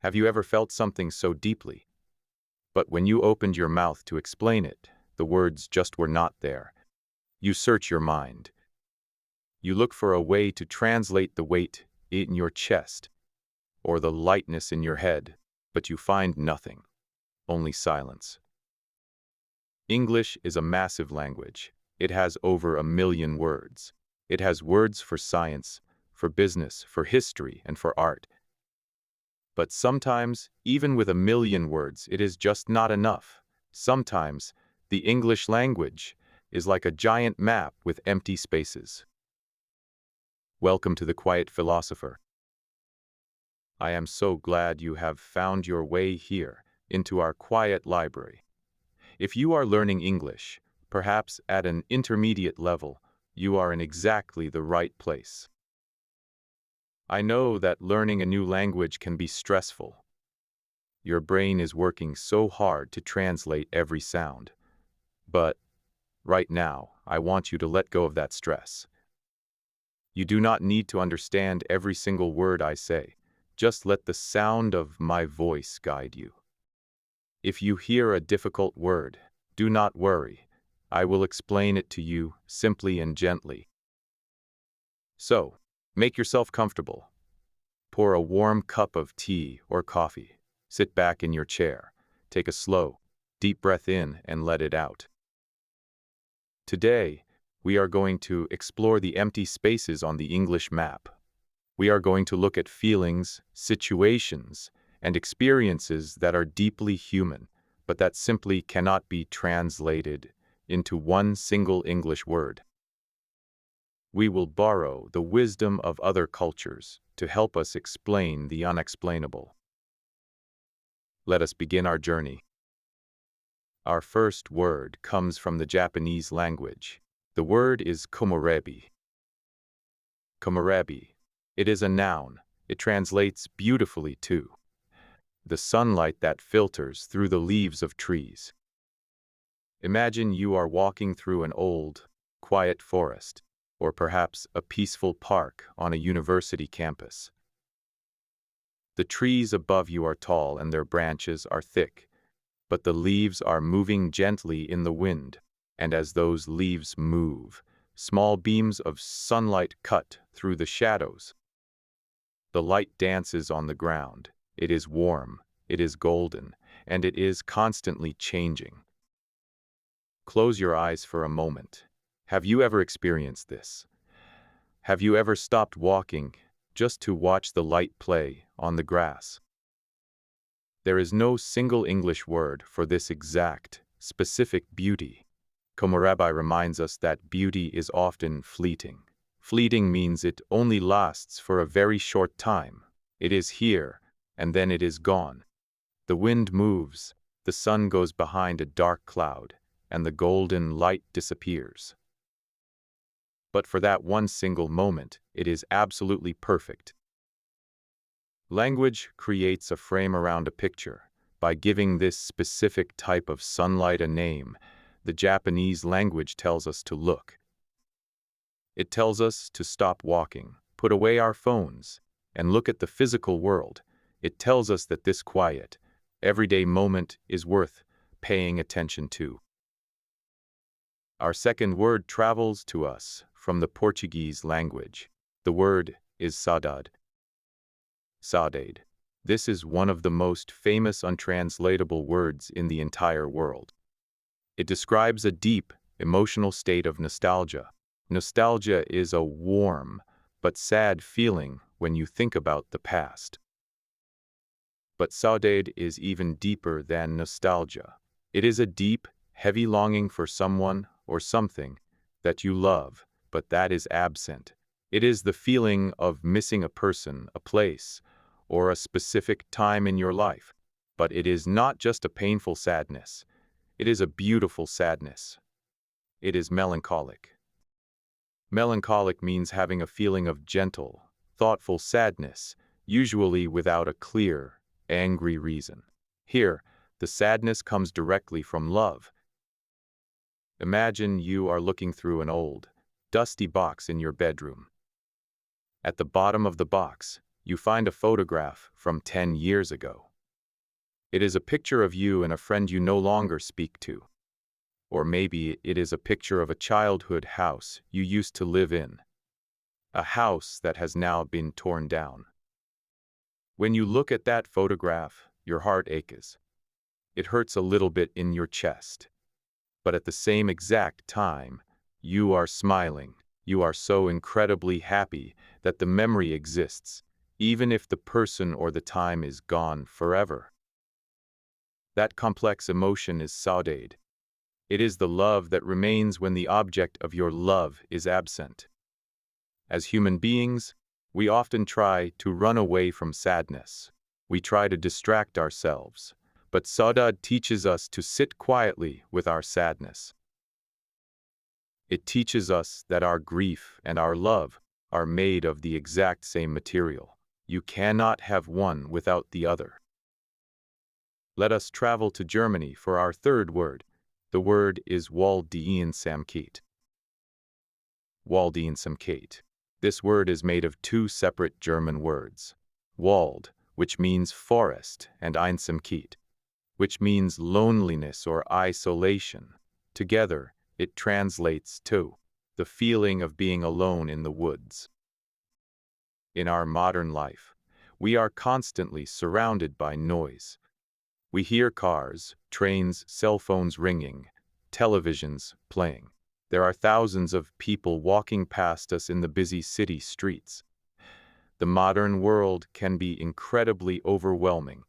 Have you ever felt something so deeply, but when you opened your mouth to explain it, the words just were not there? You search your mind. You look for a way to translate the weight in your chest or the lightness in your head, but you find nothing, only silence. English is a massive language. It has over 1 million words. It has words for science, for business, for history, and for art. But sometimes, even with 1 million words, it is just not enough. Sometimes, the English language is like a giant map with empty spaces. Welcome to the Quiet Philosopher. I am so glad you have found your way here, into our quiet library. If you are learning English, perhaps at an intermediate level, you are in exactly the right place. I know that learning a new language can be stressful. Your brain is working so hard to translate every sound. But right now, I want you to let go of that stress. You do not need to understand every single word I say. Just let the sound of my voice guide you. If you hear a difficult word, do not worry. I will explain it to you simply and gently. So, make yourself comfortable. Pour a warm cup of tea or coffee. Sit back in your chair. Take a slow, deep breath in and let it out. Today, we are going to explore the empty spaces on the English map. We are going to look at feelings, situations, and experiences that are deeply human, but that simply cannot be translated into one single English word. We will borrow the wisdom of other cultures to help us explain the unexplainable. Let us begin our journey. Our first word comes from the Japanese language. The word is komorebi. Komorebi. It is a noun. It translates beautifully too. The sunlight that filters through the leaves of trees. Imagine you are walking through an old, quiet forest, or perhaps a peaceful park on a university campus. The trees above you are tall and their branches are thick, but the leaves are moving gently in the wind, and as those leaves move, small beams of sunlight cut through the shadows. The light dances on the ground. It is warm, it is golden, and it is constantly changing. Close your eyes for a moment. Have you ever experienced this? Have you ever stopped walking just to watch the light play on the grass? There is no single English word for this exact, specific beauty. Komorebi reminds us that beauty is often fleeting. Fleeting means it only lasts for a very short time. It is here, and then it is gone. The wind moves, the sun goes behind a dark cloud, and the golden light disappears. But for that one single moment, it is absolutely perfect. Language creates a frame around a picture. By giving this specific type of sunlight a name, the Japanese language tells us to look. It tells us to stop walking, put away our phones, and look at the physical world. It tells us that this quiet, everyday moment is worth paying attention to. Our second word travels to us from the Portuguese language. The word is saudade. Saudade. This is one of the most famous untranslatable words in the entire world. It describes a deep, emotional state of nostalgia. Nostalgia is a warm but sad feeling when you think about the past. But saudade is even deeper than nostalgia. It is a deep, heavy longing for someone or something that you love, but that is absent. It is the feeling of missing a person, a place, or a specific time in your life. But it is not just a painful sadness. It is a beautiful sadness. It is melancholic. Melancholic means having a feeling of gentle, thoughtful sadness, usually without a clear, angry reason. Here, the sadness comes directly from love. Imagine you are looking through an old, dusty box in your bedroom. At the bottom of the box, You find a photograph from 10 years ago. It is a picture of you and a friend you no longer speak to. Or maybe it is a picture of a childhood house you used to live in. A house that has now been torn down. When you look at that photograph, your heart aches. It hurts a little bit in your chest. But at the same exact time, you are smiling. You are so incredibly happy that the memory exists, even if the person or the time is gone forever. That complex emotion is saudade. It is the love that remains when the object of your love is absent. As human beings, we often try to run away from sadness. We try to distract ourselves. But saudade teaches us to sit quietly with our sadness. It teaches us that our grief and our love are made of the exact same material. You cannot have one without the other. Let us travel to Germany for our third word. The word is Wohldiensamkeit. Wohldiensamkeit. This word is made of two separate German words. Wald, which means forest, and Einsamkeit, which means loneliness or isolation. Together, it translates to the feeling of being alone in the woods. In our modern life, we are constantly surrounded by noise. We hear cars, trains, cell phones ringing, televisions playing. There are thousands of people walking past us in the busy city streets. The modern world can be incredibly overwhelming.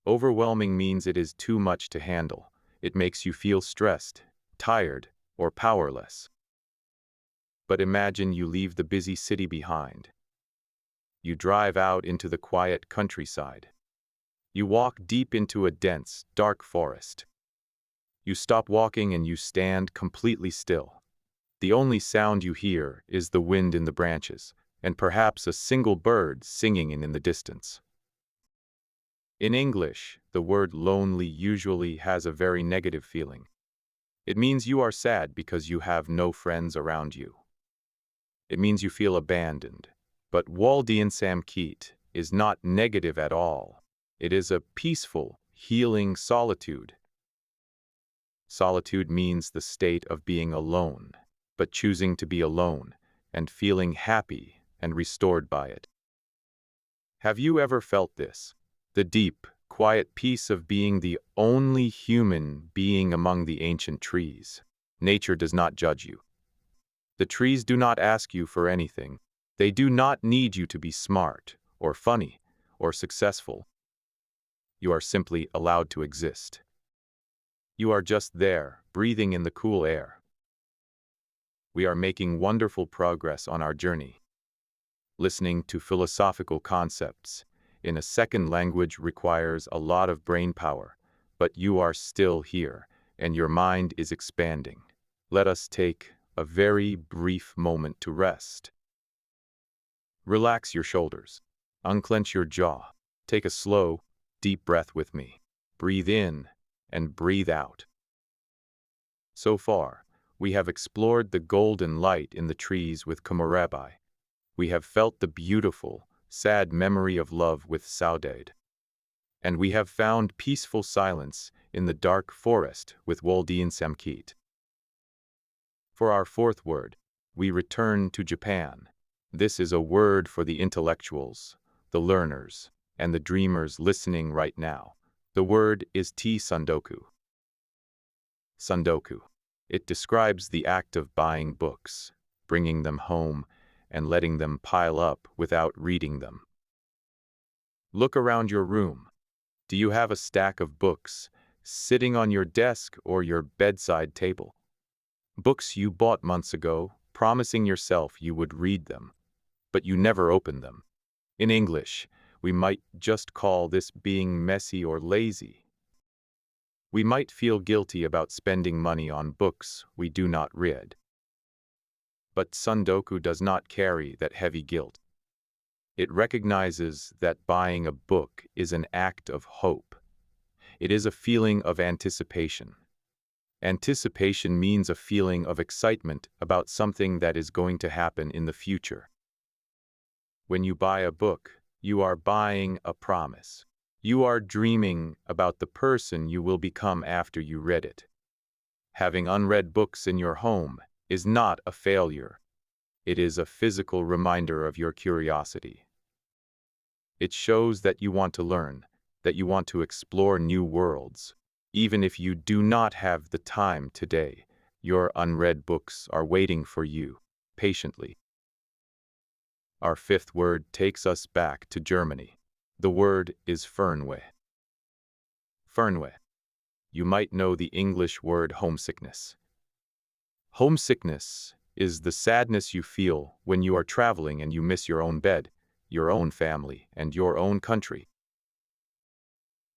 Overwhelming means it is too much to handle. It makes you feel stressed, tired, or powerless. But imagine you leave the busy city behind. You drive out into the quiet countryside. You walk deep into a dense, dark forest. You stop walking and you stand completely still. The only sound you hear is the wind in the branches, and perhaps a single bird singing in the distance. In English, the word lonely usually has a very negative feeling. It means you are sad because you have no friends around you. It means you feel abandoned. But Wohldiensamkeit is not negative at all. It is a peaceful, healing solitude. Solitude means the state of being alone, but choosing to be alone and feeling happy and restored by it. Have you ever felt this? The deep, quiet peace of being the only human being among the ancient trees. Nature does not judge you. The trees do not ask you for anything. They do not need you to be smart, or funny, or successful. You are simply allowed to exist. You are just there, breathing in the cool air. We are making wonderful progress on our journey. Listening to philosophical concepts in a second language requires a lot of brain power, but you are still here, and your mind is expanding. Let us take a very brief moment to rest. Relax your shoulders. Unclench your jaw. Take a slow, deep breath with me. Breathe in and breathe out. So far, we have explored the golden light in the trees with Komorebi. We have felt the beautiful, sad memory of love with saudade. And we have found peaceful silence in the dark forest with Wohldiensamkeit. For our fourth word, we return to Japan. This is a word for the intellectuals, the learners, and the dreamers listening right now. The word is Sundoku. Sundoku. It describes the act of buying books, bringing them home, and letting them pile up without reading them. Look around your room. Do you have a stack of books sitting on your desk or your bedside table? Books you bought months ago, promising yourself you would read them, but you never opened them. In English, we might just call this being messy or lazy. We might feel guilty about spending money on books we do not read. But Sundoku does not carry that heavy guilt. It recognizes that buying a book is an act of hope. It is a feeling of anticipation. Anticipation means a feeling of excitement about something that is going to happen in the future. When you buy a book, you are buying a promise. You are dreaming about the person you will become after you read it. Having unread books in your home is not a failure. It is a physical reminder of your curiosity. It shows that you want to learn, that you want to explore new worlds. Even if you do not have the time today, your unread books are waiting for you, patiently. Our fifth word takes us back to Germany. The word is Fernweh. Fernweh. You might know the English word homesickness. Homesickness is the sadness you feel when you are traveling and you miss your own bed, your own family, and your own country.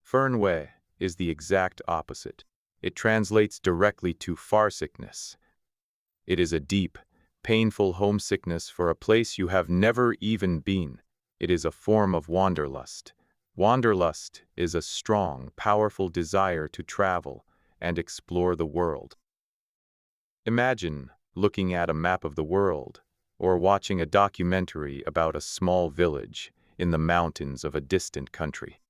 Fernweh is the exact opposite. It translates directly to farsickness. It is a deep, painful homesickness for a place you have never even been. It is a form of wanderlust. Wanderlust is a strong, powerful desire to travel and explore the world. Imagine looking at a map of the world, or watching a documentary about a small village in the mountains of a distant country.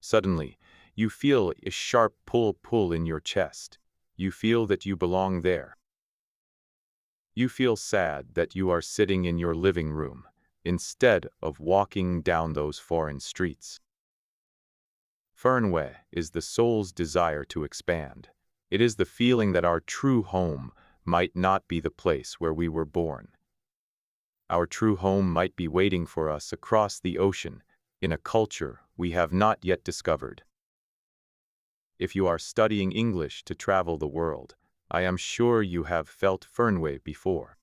Suddenly, you feel a sharp pull in your chest. You feel that you belong there. You feel sad that you are sitting in your living room instead of walking down those foreign streets. Fernweh is the soul's desire to expand. It is the feeling that our true home might not be the place where we were born. Our true home might be waiting for us across the ocean in a culture we have not yet discovered. If you are studying English to travel the world, I am sure you have felt Fernweh before.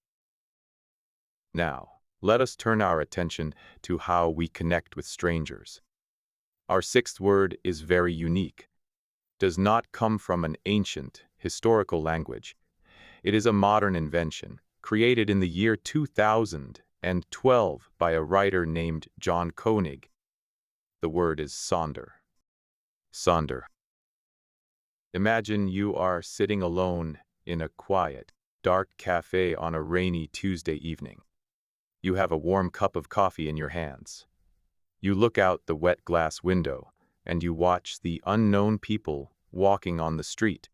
Now, let us turn our attention to how we connect with strangers. Our sixth word is very unique. It does not come from an ancient, historical language. It is a modern invention, created in the year 2012 by a writer named John Koenig. The word is sonder. Sonder. Imagine you are sitting alone in a quiet, dark cafe on a rainy Tuesday evening. You have a warm cup of coffee in your hands. You look out the wet glass window, and you watch the unknown people walking on the street.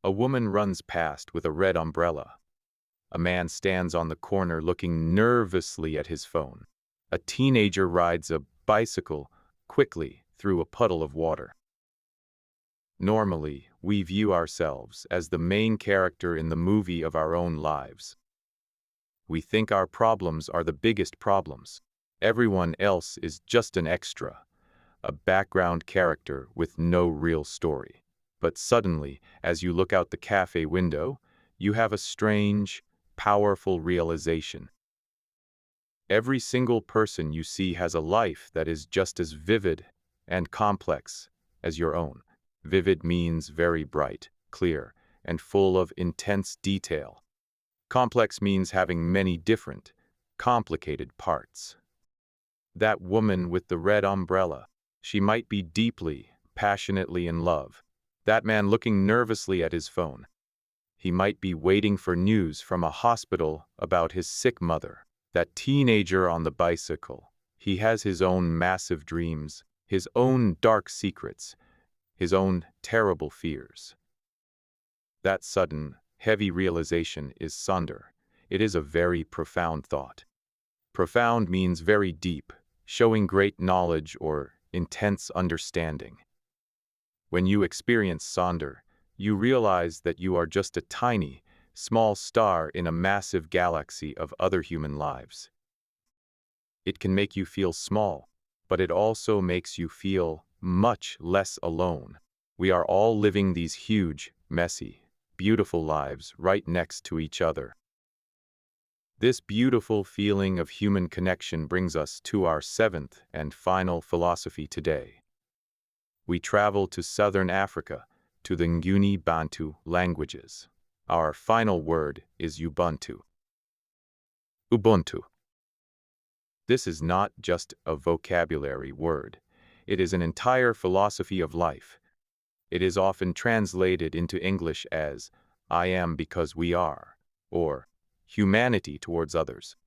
A woman runs past with a red umbrella. A man stands on the corner looking nervously at his phone. A teenager rides a bicycle quickly through a puddle of water. Normally, we view ourselves as the main character in the movie of our own lives. We think our problems are the biggest problems. Everyone else is just an extra, a background character with no real story. But suddenly, as you look out the cafe window, you have a strange, powerful realization. Every single person you see has a life that is just as vivid and complex as your own. Vivid means very bright, clear, and full of intense detail. Complex means having many different, complicated parts. That woman with the red umbrella, she might be deeply, passionately in love. That man looking nervously at his phone, he might be waiting for news from a hospital about his sick mother. That teenager on the bicycle, he has his own massive dreams, his own dark secrets, his own terrible fears. That sudden, heavy realization is sonder. It is a very profound thought. Profound means very deep, showing great knowledge or intense understanding. When you experience sonder, you realize that you are just a tiny, small star in a massive galaxy of other human lives. It can make you feel small, but it also makes you feel much less alone. We are all living these huge, messy, beautiful lives right next to each other. This beautiful feeling of human connection brings us to our seventh and final philosophy today. We travel to southern Africa, to the Nguni Bantu languages. Our final word is Ubuntu. Ubuntu. This is not just a vocabulary word. It is an entire philosophy of life. It is often translated into English as "I am because we are," or humanity towards others.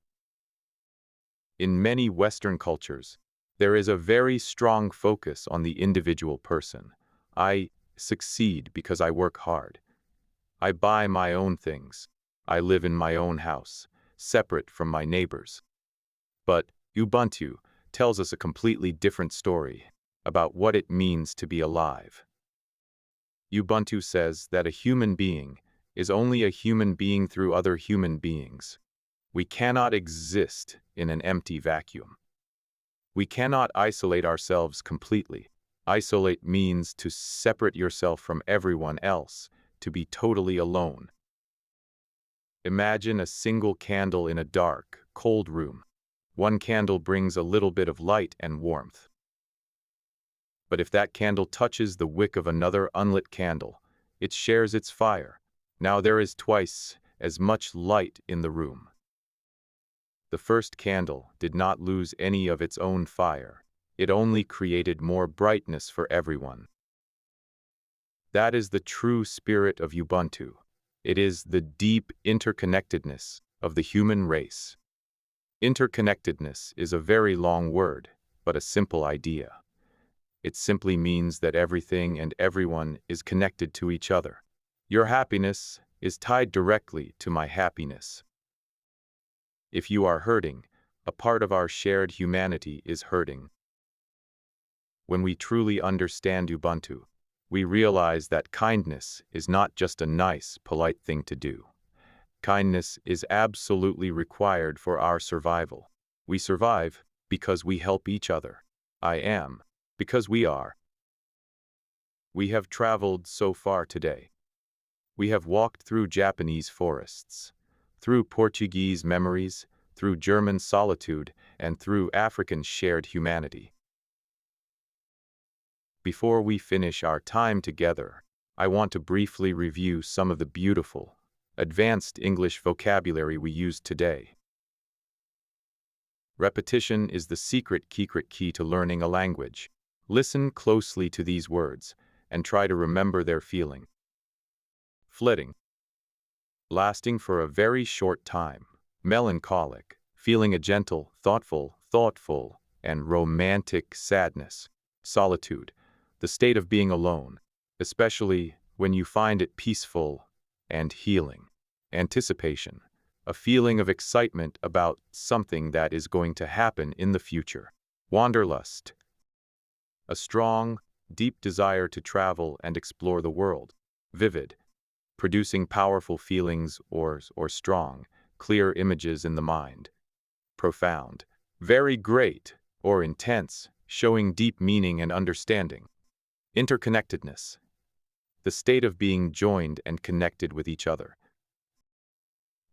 In many Western cultures, there is a very strong focus on the individual person. I succeed because I work hard. I buy my own things. I live in my own house, separate from my neighbors. But Ubuntu tells us a completely different story about what it means to be alive. Ubuntu says that a human being is only a human being through other human beings. We cannot exist in an empty vacuum. We cannot isolate ourselves completely. Isolate means to separate yourself from everyone else, to be totally alone. Imagine a single candle in a dark, cold room. One candle brings a little bit of light and warmth. But if that candle touches the wick of another unlit candle, it shares its fire. Now there is twice as much light in the room. The first candle did not lose any of its own fire. It only created more brightness for everyone. That is the true spirit of Ubuntu. It is the deep interconnectedness of the human race. Interconnectedness is a very long word, but a simple idea. It simply means that everything and everyone is connected to each other. Your happiness is tied directly to my happiness. If you are hurting, a part of our shared humanity is hurting. When we truly understand Ubuntu, we realize that kindness is not just a nice, polite thing to do. Kindness is absolutely required for our survival. We survive because we help each other. I am because we are. We have traveled so far today. We have walked through Japanese forests, through Portuguese memories, through German solitude, and through African shared humanity. Before we finish our time together, I want to briefly review some of the beautiful, advanced English vocabulary we use today. Repetition is the secret key to learning a language. Listen closely to these words and try to remember their feeling. Flitting. Lasting for a very short time. Melancholic. Feeling a gentle, thoughtful, and romantic sadness. Solitude. The state of being alone, especially when you find it peaceful and healing. Anticipation. A feeling of excitement about something that is going to happen in the future. Wanderlust. A strong, deep desire to travel and explore the world. Vivid. Producing powerful feelings or strong, clear images in the mind. Profound. Very great or intense, showing deep meaning and understanding. Interconnectedness. The state of being joined and connected with each other.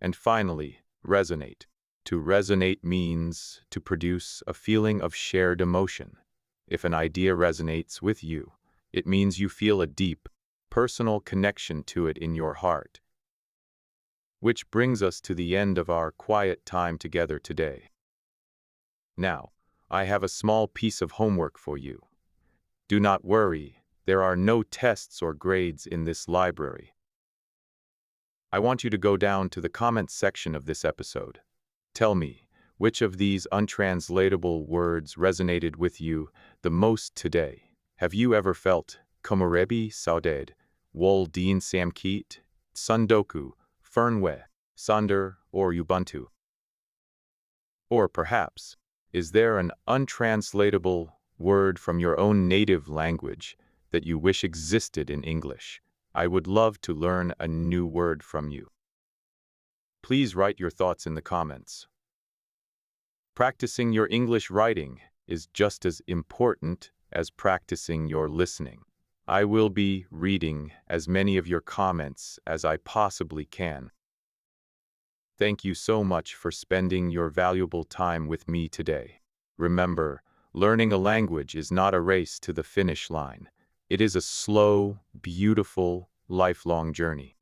And finally, resonate. To resonate means to produce a feeling of shared emotion. If an idea resonates with you, it means you feel a deep, personal connection to it in your heart. Which brings us to the end of our quiet time together today. Now, I have a small piece of homework for you. Do not worry, there are no tests or grades in this library. I want you to go down to the comments section of this episode. Tell me, which of these untranslatable words resonated with you the most today? Have you ever felt komorebi saudade, wol din samkit, sundoku, fernwe, sander, or Ubuntu? Or perhaps, is there an untranslatable word from your own native language that you wish existed in English? I would love to learn a new word from you. Please write your thoughts in the comments. Practicing your English writing is just as important as practicing your listening. I will be reading as many of your comments as I possibly can. Thank you so much for spending your valuable time with me today. Remember, learning a language is not a race to the finish line. It is a slow, beautiful, lifelong journey.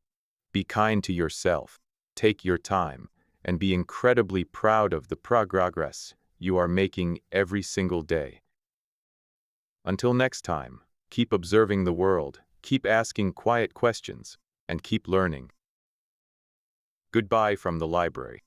Be kind to yourself, take your time, and be incredibly proud of the progress you are making every single day. Until next time, keep observing the world, keep asking quiet questions, and keep learning. Goodbye from the library.